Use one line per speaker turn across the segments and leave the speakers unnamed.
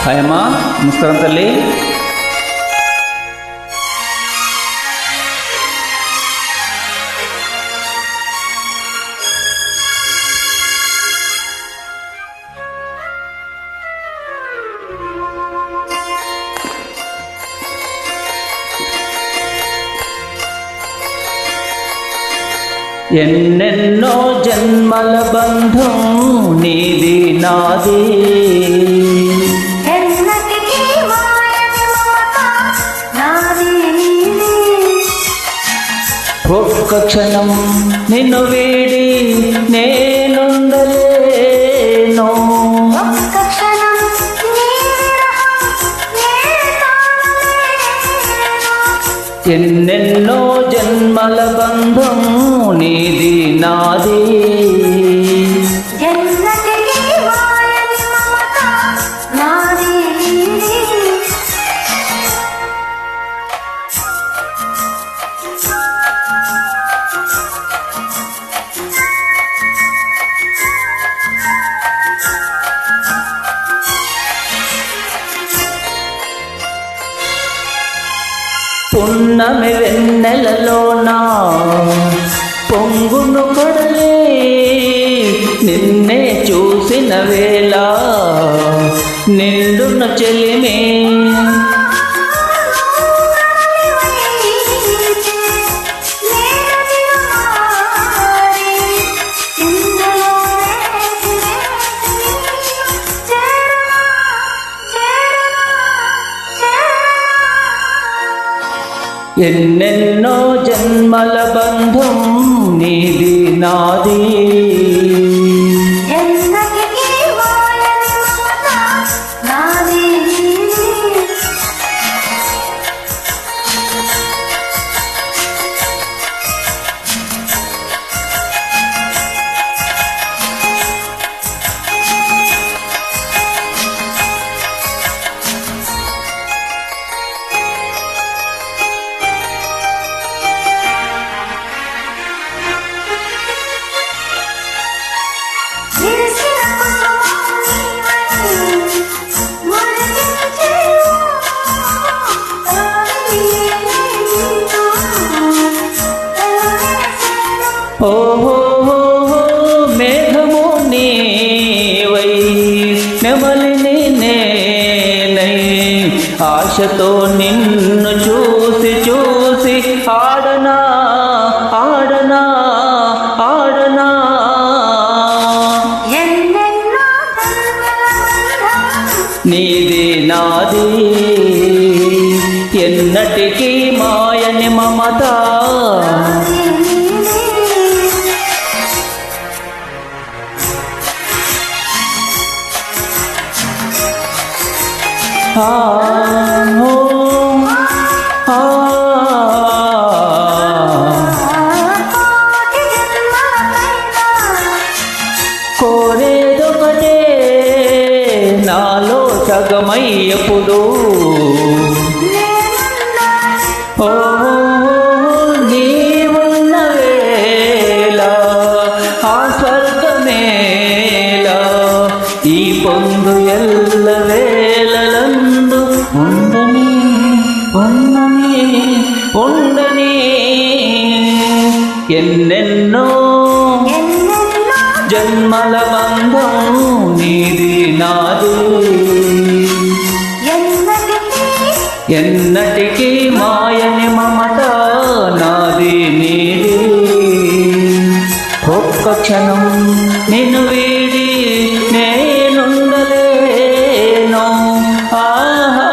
Hi అమ్మా, నమస్కారం తల్లి. ఎన్నెన్నో జన్మల బంధం నీది నాది, ఒక్క క్షణం నిన్ను వీడి నేనుండలేను. ఎన్నెన్నో జన్మల బంధం నీది నాది, పున్నమి వెన్నెలలోనా పొంగును కొడలే నిన్నే చూసిన వేళ నిండున చెలిమే. ఎన్నెన్నో జన్మల బంధం నీది నాది, ఓహో మేఘము నీవై నెమలిని నేనై ఆశతో నిన్ను చూసి చూసి ఆడనా ఆడనా ఆడనా. నీది నాది ఎన్నటికీ మాయని మమత, కోరేదొకటే నాలో సగమై ఎప్పుడు, ఓ నీవున్న వేళ ఆ స్వర్గమేళ ఈ పొందు ఎల్ల వేళలందు ఉండని ఉండని ఉండని. ఎన్నెన్నో జన్మల బంధం నీది నాది, ఎన్నటికీ మాయని మమత నాది నీది. ఒక్క క్షణం నిన్ను వీడి నేనుండలేను. ఆహా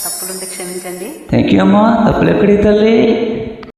తప్పులుంటే క్షమించండి.
థ్యాంక్ యూ అమ్మా, తప్పులు ఎక్కడి తల్లి.